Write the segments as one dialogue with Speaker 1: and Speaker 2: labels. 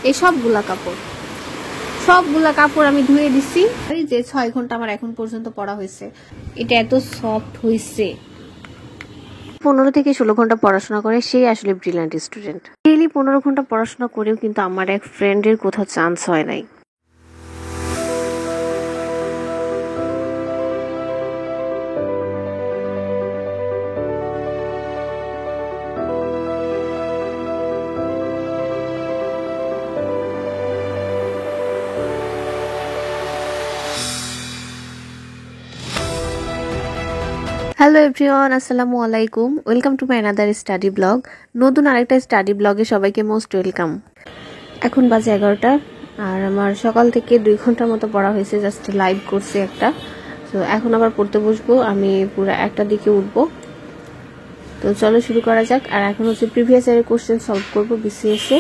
Speaker 1: এই সবগুলা কাপড় আমি ধুয়ে দিছি। এই যে 6 ঘন্টা আমার এখন পর্যন্ত পড়া হয়েছে, এটা এত সফট হয়েছে। 15 থেকে 16 ঘন্টা পড়াশোনা করে সেই আসলে ব্রিলিয়ান্ট স্টুডেন্ট। ডেইলি 15 ঘন্টা পড়াশোনা করেও কিন্তু আমার এক ফ্রেন্ডের কোথাও চান্স হয় নাই। হ্যালো এভরিওয়ান, আসসালামু আলাইকুম। Welcome to my another study blog. নতুন আরেকটা স্টাডি ব্লগে সবাইকে মোস্ট ওয়েলকাম। এখন বাজে 11টা আর আমার সকাল থেকে 2 ঘন্টার মতো পড়া হয়েছে, জাস্ট লাইভ করছি একটা। তো এখন আবার পড়তে বসবো, আমি পুরো 1টার দিকে উঠবো। তো চলো শুরু করা যাক। আর এখন হচ্ছে প্রিভিয়াস ইয়ারের কোশ্চেন সলভ করবো বিসিএস এ।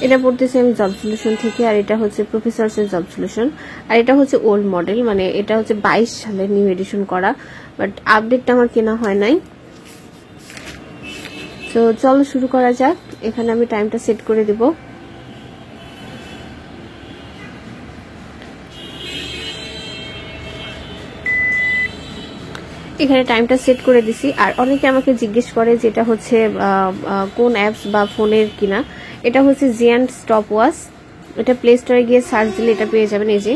Speaker 1: এটা পড়তেছি আমি জব সলিউশন থেকে, আর এটা হচ্ছে প্রফেসরসের জব সলিউশন। আর এটা হচ্ছে ওল্ড মডেল, মানে এটা হচ্ছে 22 সালে নিউ এডিশন করা, বাট আপডেটটা আমার কেনা হয় নাই। তো চলো শুরু করা যাক। এখানে আমি টাইমটা সেট করে দিব। এখানে টাইমটা সেট করে দিছি। আর অনেকে আমাকে জিজ্ঞেস করে যে এটা হচ্ছে কোন অ্যাপস বা ফোনের কিনা। এটা হচ্ছে জিয়ান স্টপ ওয়াচ। এটা প্লে স্টোরে গিয়ে সার্চ দিলে এটা পেয়ে যাবেন। এই যে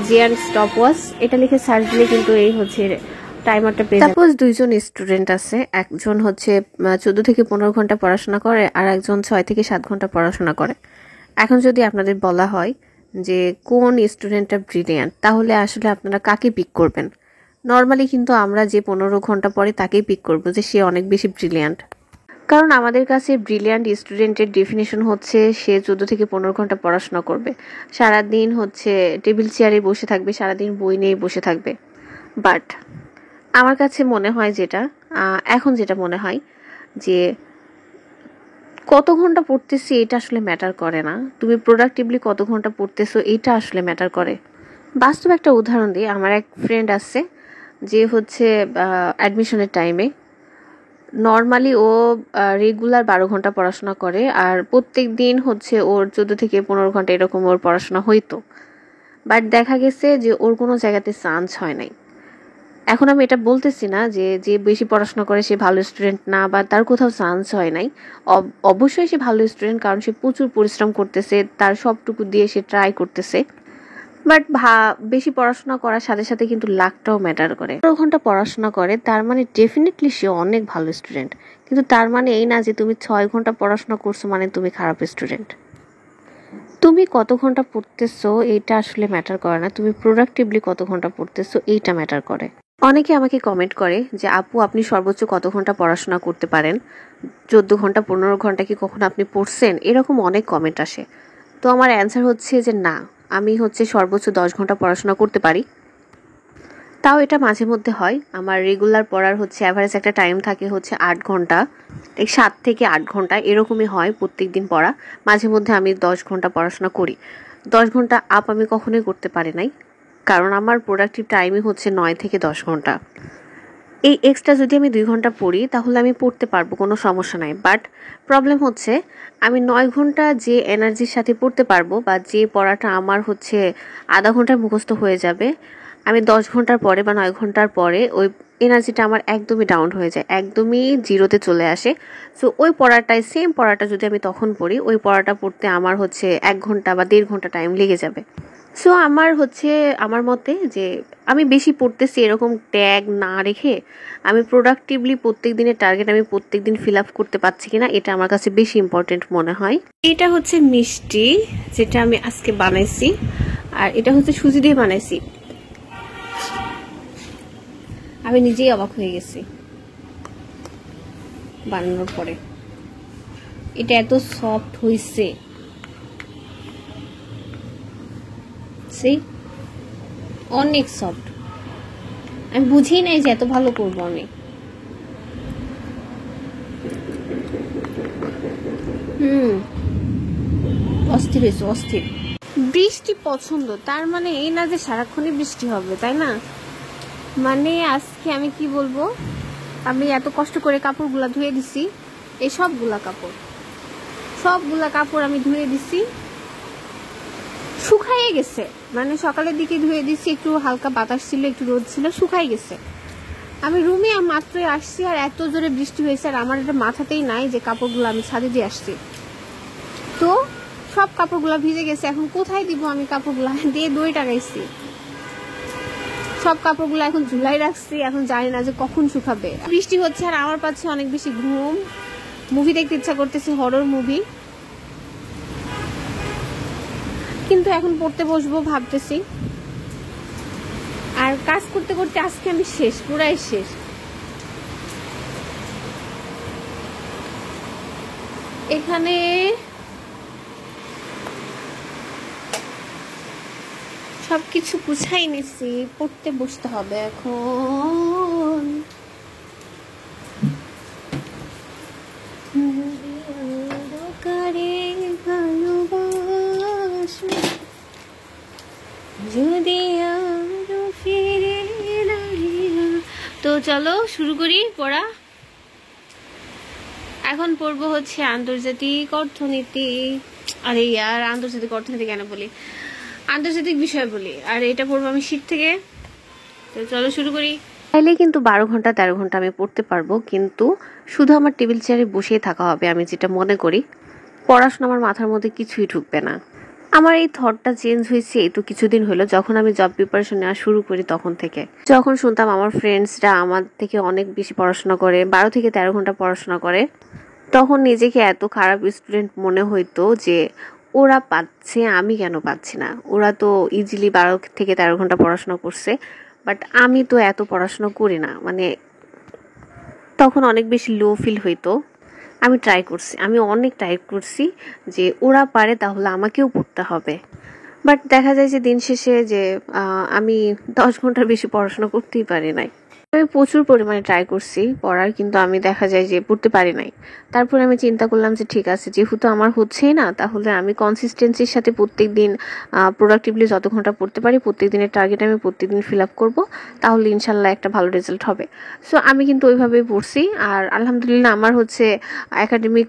Speaker 1: জিয়ান স্টপ ওয়াচ, এটা লিখে সার্চ দিলে কিন্তু এই হচ্ছে টাইমারটা পেয়ে যাবেন। সাপোজ 2 জন স্টুডেন্ট আছে, একজন হচ্ছে 14 থেকে 15 ঘন্টা পড়াশোনা করে আর একজন 6 থেকে 7 ঘন্টা পড়াশোনা করে। এখন যদি আপনাদের বলা হয় যে কোন স্টুডেন্টটা ব্রিলিয়ান্ট, তাহলে আসলে আপনারা কাকে পিক করবেন? নর্মালি কিন্তু আমরা যে 15 ঘন্টা পরে তাকেই পিক করবো যে সে অনেক বেশি ব্রিলিয়ান্ট। কারণ আমাদের কাছে ব্রিলিয়ান্ট স্টুডেন্টের ডেফিনেশন হচ্ছে সে 14 থেকে 15 ঘন্টা পড়াশোনা করবে, সারাদিন হচ্ছে টেবিল চেয়ারে বসে থাকবে, সারাদিন বই নিয়ে বসে থাকবে। বাট আমার কাছে মনে হয় এখন যেটা মনে হয় যে কত ঘন্টা পড়তেছি এটা আসলে ম্যাটার করে না, তুমি প্রোডাক্টিভলি কত ঘন্টা পড়তেছো এটা আসলে ম্যাটার করে। বাস্তব একটা উদাহরণ দিই। আমার এক ফ্রেন্ড আছে যে হচ্ছে অ্যাডমিশনের টাইমে নর্মালি ও রেগুলার 12 ঘন্টা পড়াশোনা করে, আর প্রত্যেক দিন হচ্ছে ওর 14 থেকে 15 ঘন্টা এরকম ওর পড়াশোনা হইতো। বাট দেখা গেছে যে ওর কোনো জায়গাতে চান্স হয় নাই। এখন আমি এটা বলতেছি না যে যে বেশি পড়াশোনা করে সে ভালো স্টুডেন্ট না, বা তার কোথাও চান্স হয় নাই। অবশ্যই সে ভালো স্টুডেন্ট, কারণ সে প্রচুর পরিশ্রম করতেছে, তার সবটুকু দিয়ে সে ট্রাই করতেছে। বাট বেশি পড়াশোনা করার সাথে সাথে কিন্তু লাকটাও ম্যাটার করে। 15 ঘন্টা পড়াশোনা করে তার মানে ডেফিনেটলি সে অনেক ভালো স্টুডেন্ট, কিন্তু তার মানে এই না যে তুমি 6 ঘন্টা পড়াশোনা করছো মানে তুমি খারাপ স্টুডেন্ট। তুমি কত ঘন্টা পড়তেছো এইটা আসলে ম্যাটার করে না, তুমি প্রোডাক্টিভলি কত ঘন্টা পড়তেছো এইটা ম্যাটার করে। অনেকে আমাকে কমেন্ট করে যে আপু আপনি সর্বোচ্চ কত ঘন্টা পড়াশোনা করতে পারেন, 14 ঘন্টা 15 ঘন্টা কি কখনো আপনি পড়ছেন? এরকম অনেক কমেন্ট আসে। তো আমার অ্যান্সার হচ্ছে যে না, আমি হচ্ছে সর্বোচ্চ 10 ঘন্টা পড়াশোনা করতে পারি। তাও এটা মাঝে মধ্যে হয়। আমার রেগুলার পড়ার হচ্ছে অ্যাভারেজ একটা টাইম থাকে হচ্ছে 8 ঘন্টা, 7 থেকে 8 ঘন্টা এরকমই হয় প্রত্যেক দিন পড়া। মাঝে মধ্যে আমি 10 ঘন্টা পড়াশোনা করি। 10 ঘন্টা আপ আমি কখনোই করতে পারি নাই, কারণ আমার প্রোডাক্টিভ টাইমই হচ্ছে 9 থেকে 10 ঘন্টা। এই এক্সট্রা যদি আমি 2 ঘন্টা পড়ি তাহলে আমি পড়তে পারবো, কোনো সমস্যা নাই। বাট প্রবলেম হচ্ছে আমি 9 ঘন্টা যে এনার্জির সাথে পড়তে পারবো, বা যে পড়াটা আমার হচ্ছে আধা ঘন্টায় মুখস্থ হয়ে যাবে, আমি 10 ঘন্টার পরে বা 9 ঘন্টার পরে ওই এনার্জিটা আমার একদমই ডাউন হয়ে যায়, একদমই জিরোতে চলে আসে। সো ওই পড়াটায় সেম পড়াটা যদি আমি তখন পড়ি, ওই পড়াটা পড়তে আমার হচ্ছে 1 ঘন্টা বা 1.5 ঘন্টা টাইম লেগে যাবে। সো আমার মতে যে আমি বেশি পড়তেছি এরকম ট্যাগ না রেখে আমি প্রোডাক্টিভলি প্রত্যেক দিনের টার্গেট আমি প্রত্যেক দিন ফিল আপ করতে পারছি কিনা এটা আমার কাছে বেশি ইম্পর্টেন্ট মনে হয়। এটা হচ্ছে মিষ্টি যেটা আমি আজকে বানাইছি, আর এটা হচ্ছে সুজি দিয়ে বানাইছি। আমি নিজেই অবাক হয়ে গেছি বানানোর পরে, এটা এত সফট হয়েছে। অনেক সফট, আমি বুঝি নাই যে এত ভালো করবো আমি। অস্থির হয়েছে, অস্থির। বৃষ্টি পছন্দ তার মানে এই না যে সারাক্ষণই বৃষ্টি হবে, তাই না? মানে আজকে আমি কি বলবো, আমি এত কষ্ট করে কাপড়গুলা ধুয়ে দিছি, এই সবগুলা কাপড় সবগুলা কাপড় আমি ধুয়ে দিছি, শুকাইয়ে গেছে, মানে সকালের দিকে ধুয়ে দিছি, একটু হালকা বাতাস ছিল, একটু রোদ ছিল, শুকাই গেছে। আমি রুমে মাত্রই আসছি আর এত জোরে বৃষ্টি হয়েছে, আর আমার এটা মাথাতেই নাই যে কাপড়গুলো আমি ছাদে দিয়ে আসছি। তো সব কাপড়গুলো ভিজে গেছে, এখন কোথায় দিব আমি কাপড়গুলো দিয়ে দই টাকাইছি, সব কাপড়গুলো এখন ঝুলাই রাখছি, এখন জানি না যে কখন শুকাবে। বৃষ্টি হচ্ছে আর আমার পাচ্ছে অনেক বেশি ঘুম, মুভি দেখতে ইচ্ছা করতেছে, হরর মুভি, কিন্তু এখন পড়তে বসবো ভাবতেছি। আর কাজ করতে করতে আজকে আমি শেষ, পুরাই শেষ। এখানে সবকিছু গুছাই নিছি, পড়তে বসতে হবে এখন। যদি তো চলো শুরু করি পড়া। এখন পড়বো হচ্ছে আন্তর্জাতিক অর্থনীতি। আরে ইয়ার, আন্তর্জাতিক অর্থনীতি কেন বলি, আন্তর্জাতিক বিষয় বলি। আর এটা পড়বো আমি শীত থেকে। তো চলো শুরু করি। চাইলে কিন্তু 12 ঘন্টা 13 ঘন্টা আমি পড়তে পারবো, কিন্তু শুধু আমার টেবিল চেয়ারে বসেই থাকা হবে, আমি যেটা মনে করি। পড়াশোনা আমার মাথার মধ্যে কিছুই ঢুকবে না। আমার এই থটটা চেঞ্জ হয়েছে এই তো কিছুদিন হলো, যখন আমি জব প্রিপারেশন নেওয়া শুরু করি তখন থেকে। যখন শুনতাম আমার ফ্রেন্ডসরা আমার থেকে অনেক বেশি পড়াশোনা করে, 12 থেকে 13 ঘন্টা পড়াশোনা করে, তখন নিজেকে এত খারাপ স্টুডেন্ট মনে হইতো যে ওরা পাচ্ছে, আমি কেন পাচ্ছি না। ওরা তো ইজিলি 12 থেকে 13 ঘন্টা পড়াশোনা করছে, বাট আমি তো এত পড়াশোনা করি না। মানে তখন অনেক বেশি লো ফিল হইতো। আমি অনেক ট্রাই করছি যে ওরা পারে তাহলে আমাকেও পড়তে হবে, বাট দেখা যায় যে দিন শেষে যে আমি 10 ঘন্টার বেশি পড়াশোনা করতেই পারি নাই। আমি প্রচুর পরিমাণে ট্রাই করছি পড়ার, কিন্তু আমি দেখা যায় যে পড়তে পারি নাই। তারপরে আমি চিন্তা করলাম যে ঠিক আছে, যেহেতু আমার হচ্ছেই না, তাহলে আমি কনসিস্টেন্সির সাথে প্রত্যেকদিন প্রোডাক্টিভলি যত ঘন্টা পড়তে পারি প্রত্যেক দিনের টার্গেট আমি প্রত্যেকদিন ফিল আপ করবো, তাহলে ইনশাল্লাহ একটা ভালো রেজাল্ট হবে। সো আমি কিন্তু ওইভাবেই পড়ছি, আর আলহামদুলিল্লাহ আমার হচ্ছে একাডেমিক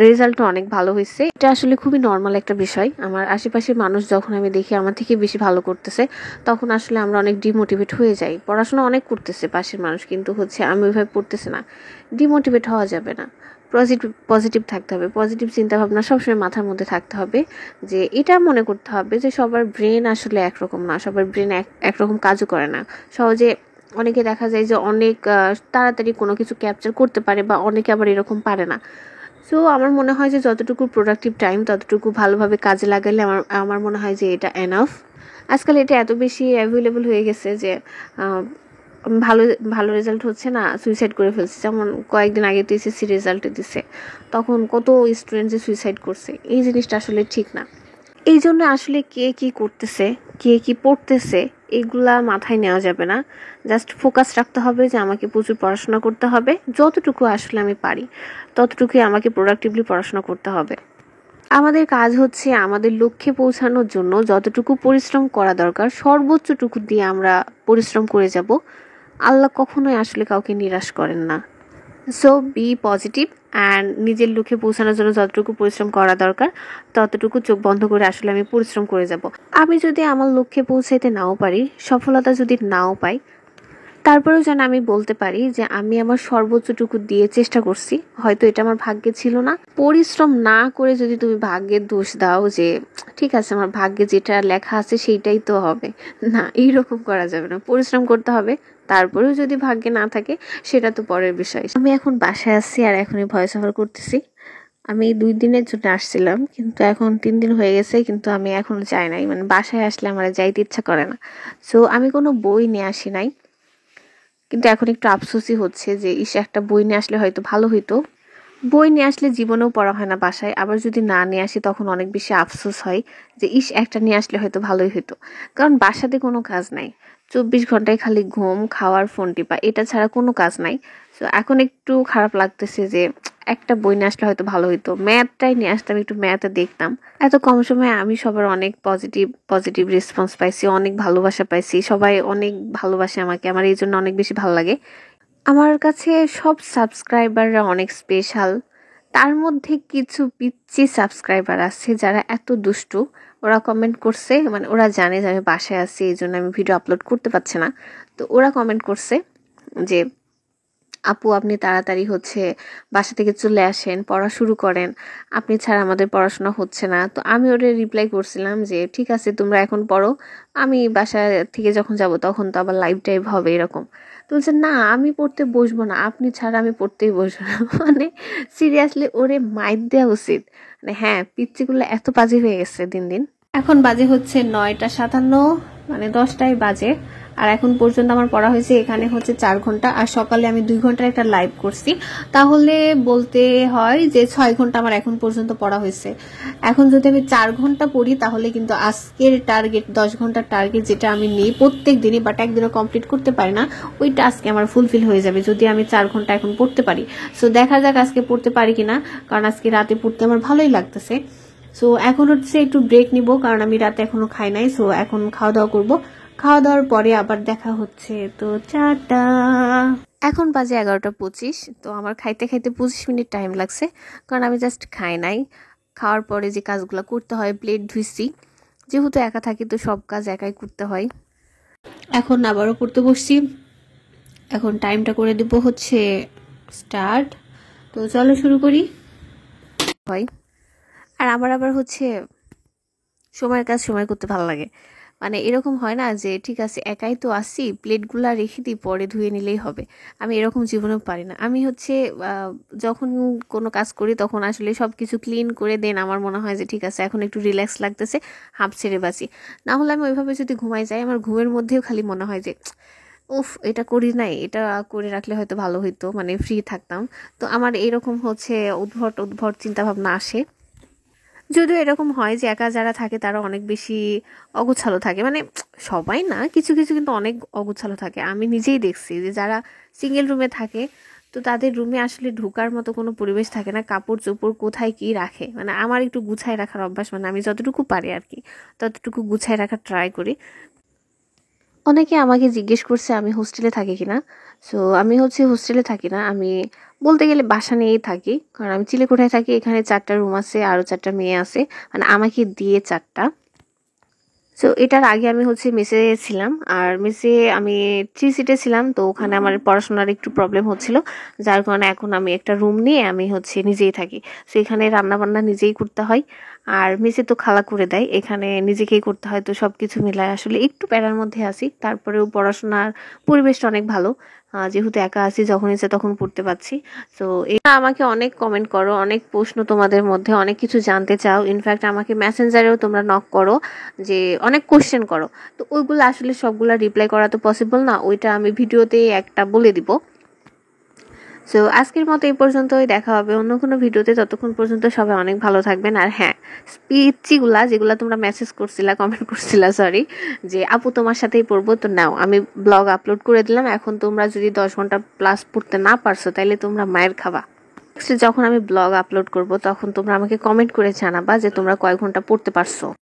Speaker 1: রেজাল্টও অনেক ভালো হয়েছে। এটা আসলে খুবই নর্মাল একটা বিষয়। আমার আশেপাশের মানুষ যখন আমি দেখি আমার থেকে বেশি ভালো করতেছে, তখন আসলে আমরা অনেক ডিমোটিভেট হয়ে যাই। পড়াশোনা অনেক করতেছে পাশের মানুষ, কিন্তু হচ্ছে আমি ওইভাবে পড়তেছি না। ডিমোটিভেট হওয়া যাবে না, পজিটিভ থাকতে হবে, পজিটিভ চিন্তা ভাবনা সবসময় মাথার মধ্যে থাকতে হবে। যে এটা মনে করতে হবে যে সবার ব্রেন আসলে একরকম না, সবার ব্রেন একরকম কাজও করে না সহজে। অনেকে দেখা যায় যে অনেক তাড়াতাড়ি কোনো কিছু ক্যাপচার করতে পারে, বা অনেকে আবার এরকম পারে না। সো আমার মনে হয় যে যতটুকু প্রোডাক্টিভ টাইম ততটুকু ভালোভাবে কাজে লাগালে আমার মনে হয় যে এটা এনাফ। আজকাল এটা এত বেশি অ্যাভেলেবল হয়ে গেছে যে ভালো ভালো রেজাল্ট হচ্ছে না, সুইসাইড করে ফেলছে। যেমন কয়েকদিন আগে তো এসএসসি রেজাল্ট দিছে, তখন কত স্টুডেন্ট যে সুইসাইড করছে। এই জিনিসটা আসলে ঠিক না। এই জন্য আসলে কে কি করতেছে, কে কি পড়তেছে, এগুলা মাথায় নেওয়া যাবে না। জাস্ট ফোকাস রাখতে হবে যে আমাকে প্রচুর পড়াশোনা করতে হবে, যতটুকু আসলে আমি পারি ততটুকুই আমাকে প্রোডাক্টিভলি পড়াশোনা করতে হবে। আমাদের কাজ হচ্ছে আমাদের লক্ষ্যে পৌঁছানোর জন্য যতটুকু পরিশ্রম করা দরকার সর্বোচ্চটুকু দিয়ে আমরা পরিশ্রম করে যাব। আল্লাহ কখনোই আসলে কাউকে নিরাশ করেন না। সো বি পজিটিভ অ্যান্ড নিজের লক্ষ্যে পৌঁছানোর জন্য যতটুকু পরিশ্রম করা দরকার ততটুকু চোখ বন্ধ করে আসলে আমি পরিশ্রম করে যাব। আমি যদি আমার লক্ষ্যে পৌঁছাইতে নাও পারি, সফলতা যদি নাও পাই, তারপরেও যেন আমি বলতে পারি যে আমি আমার সর্বোচ্চটুকু দিয়ে চেষ্টা করছি। হয়তো এটা আমার ভাগ্যে ছিল না। পরিশ্রম না করে যদি তুমি ভাগ্যের দোষ দাও যে ঠিক আছে আমার ভাগ্যে যেটা লেখা আছে সেইটাই তো হবে, না, এইরকম করা যাবে না। পরিশ্রম করতে হবে, তারপরেও যদি ভাগ্যে না থাকে সেটা তো পরের বিষয়। আমি এখন বাসায় আসছি আর এখনই ভয়েস ওভার করতেছি। আমি 2 দিনের জন্য আসছিলাম, কিন্তু এখন 3 দিন হয়ে গেছে, কিন্তু আমি এখনো যাই নাই। মানে বাসায় আসলে আমার যাইতে ইচ্ছা করে না। সো আমি কোনো বই নিয়ে আসি নাই, কিন্তু এখন একটু আফসোসই হচ্ছে যে একটা বই নিয়ে আসলে হয়তো ভালো হইতো। বই নিয়ে আসলে জীবনেও পড়া হয় না বাসায়, আবার যদি না নিয়ে আসি তখন অনেক বেশি আফসোস হয় যে একটা নিয়ে আসলে হয়তো ভালোই হতো। কারণ বাসাতে কোনো কাজ নাই, 24 ঘন্টায় খালি ঘুম, খাওয়ার, ফোন টিপা, এটা ছাড়া কোনো কাজ নাই। তো এখন একটু খারাপ লাগতেছে যে একটা বই নিয়ে আসলে হয়তো ভালো হতো। ম্যাথটাই নিয়ে আসতাম, একটু ম্যাথে দেখতাম। এত কম সময়ে আমি সবার অনেক পজিটিভ রেসপন্স পাইছি, অনেক ভালোবাসা পাইছি, সবাই অনেক ভালোবাসে আমাকে। আমার এই জন্য অনেক বেশি ভালো লাগে। আমার কাছে সব সাবস্ক্রাইবাররা অনেক স্পেশাল। তার মধ্যে কিছু পিচ্ছি সাবস্ক্রাইবার আছে যারা এত দুষ্টু, ওরা কমেন্ট করছে, মানে ওরা জানে যে আমি বাসায় আছি, এই জন্য আমি ভিডিও আপলোড করতে পারছি না। তো ওরা কমেন্ট করছে যে আপু আপনি তাড়াতাড়ি হচ্ছে বাসা থেকে চলে আসেন, পড়া শুরু করেন, আপনি ছাড়া আমাদের পড়াশোনা হচ্ছে না। তো আমি ওরে রিপ্লাই করছিলাম যে ঠিক আছে তোমরা এখন পড়ো, আমি বাসা থেকে যখন যাব তখন তো আবার লাইভ টাইভ হবে এরকম। তো বলছে না আমি পড়তে বসবো না, আপনি ছাড়া আমি পড়তেই বসবো না। মানে সিরিয়াসলি ওরে মাইর দেওয়া উচিত। মানে হ্যাঁ, পিচ্চিগুলো এত বাজে হয়ে গেছে দিন দিন। এখন বাজে হচ্ছে 9:57, মানে 10টাই বাজে। আর এখন পর্যন্ত আমার পড়া হয়েছে এখানে হচ্ছে 4 ঘন্টা, আর সকালে আমি 2 ঘন্টার একটা লাইভ করছি, তাহলে বলতে হয় যে 6 ঘন্টা আমার এখন পর্যন্ত পড়া হয়েছে। এখন যদি আমি 4 ঘন্টা পড়ি তাহলে কিন্তু আজকের টার্গেট 10 ঘন্টার টার্গেট যেটা আমি নিই প্রত্যেক দিনই, বাট একদিনও কমপ্লিট করতে পারি না, ওইটা আজকে আমার ফুলফিল হয়ে যাবে যদি আমি 4 ঘন্টা এখন পড়তে পারি। সো দেখা যাক আজকে পড়তে পারি কিনা, কারণ আজকে রাতে পড়তে আমার ভালোই লাগতেছে। সো এখন হচ্ছে একটু ব্রেক নিব, কারণ আমি রাতে এখনো খাই নাই। সো এখন খাওয়া দাওয়া করবো, খাওয়া দাওয়ার পরে আবার দেখা হচ্ছে। তো টাটা। এখন বাজে 11:25। তো আমার খাইতে খাইতে 25 মিনিট টাইম লাগছে, কারণ আমি জাস্ট খাই নাই। খাওয়ার পরে যে কাজগুলো করতে হয়, প্লেট ধুইছি, যেহেতু একা থাকি তো সব কাজ একাই করতে হয়। এখন আবারও পড়তে বসছি, এখন টাইমটা করে দিব হচ্ছে স্টার্ট। তো চলো শুরু করি। হয় আর আমার আবার হচ্ছে সময়ের কাজ সময় করতে ভালো লাগে। মানে এরকম হয় না যে ঠিক আছে একাই তো আসি, প্লেটগুলা রেখে দিই পরে ধুয়ে নিলেই হবে। আমি এরকম জীবনেও পারি না। আমি হচ্ছে যখন কোনো কাজ করি তখন আসলে সব কিছু ক্লিন করে দেন আমার মনে হয় যে ঠিক আছে এখন একটু রিল্যাক্স লাগতেছে, হাঁপ ছেড়ে বাঁচি। না হলে আমি ওইভাবে যদি ঘুমাই যাই, আমার ঘুমের মধ্যেও খালি মনে হয় যে উফ এটা করি নাই, এটা করে রাখলে হয়তো ভালো হইতো, মানে ফ্রি থাকতাম। তো আমার এরকম হচ্ছে উদ্ভট উদ্ভট চিন্তা ভাবনা আসে। যদিও এরকম হয় যে একা যারা থাকে তারা অনেক বেশি অগোছালো থাকে, মানে সবাই না, কিছু কিছু কিন্তু অনেক অগোছালো থাকে। আমি নিজেই দেখছি যে যারা সিঙ্গেল রুমে থাকে, তো তাদের রুমে আসলে ঢোকার মতো কোনো পরিবেশ থাকে না, কাপড় চোপড় কোথায় কি রাখে। মানে আমার একটু গুছায় রাখার অভ্যাস, মানে আমি যতটুকু পারি আর কি ততটুকু গুছায় রাখার ট্রাই করি। অনেকে আমাকে জিজ্ঞেস করছে আমি হোস্টেলে থাকি কিনা। সো আমি হচ্ছে হোস্টেলে থাকি না, আমি বলতে গেলে বাসা নিয়েই থাকি, কারণ আমি চিলেকোঠায় থাকি। এখানে 4টা রুম আছে, আরও 4টা মেয়ে আছে, মানে আমাকে দিয়ে 4টা। সো এটার আগে আমি হচ্ছে মেসে ছিলাম, আর মেসে আমি 3 সিটে ছিলাম। তো ওখানে আমার পড়াশোনার একটু প্রবলেম হচ্ছিল, যার কারণে এখন আমি একটা রুম নিয়ে আমি হচ্ছে নিজেই থাকি। সো এখানে রান্না বান্না নিজেই করতে হয়, আর মেসে তো খালা করে দেয়, এখানে নিজেকেই করতে হয়। তো সব কিছু মিলায় আসলে একটু প্যারার মধ্যে আছি, তারপরেও পড়াশোনার পরিবেশটা অনেক ভালো, যেহেতু একা আছি, যখন ইচ্ছে তখন পড়তে পারছি। তো এটা আমাকে অনেক কমেন্ট করো, অনেক প্রশ্ন তোমাদের মধ্যে, অনেক কিছু জানতে চাও। ইনফ্যাক্ট আমাকে মেসেঞ্জারেও তোমরা নক করো, যে অনেক কোশ্চেন করো। তো ওইগুলো আসলে সবগুলা রিপ্লাই করা তো পসিবল না, ওইটা আমি ভিডিওতে একটা বলে দিব। সো আজকের মতো এই পর্যন্তই, দেখা হবে অন্য কোনো ভিডিওতে। ততক্ষণ পর্যন্ত সবাই অনেক ভালো থাকবেন। আর হ্যাঁ, স্পিচগুলা যেগুলা তোমরা মেসেজ করছিলা, কমেন্ট করছিলা, সরি, যে আপু তোমার সাথেই পড়বো, তো নাও আমি ব্লগ আপলোড করে দিলাম। এখন তোমরা যদি 10 ঘন্টা প্লাস পড়তে না পারছো তাইলে তোমরা মায়ের খাবা। যখন আমি ব্লগ আপলোড করব তখন তোমরা আমাকে কমেন্ট করে জানাবা যে তোমরা কয় ঘন্টা পড়তে পারছো।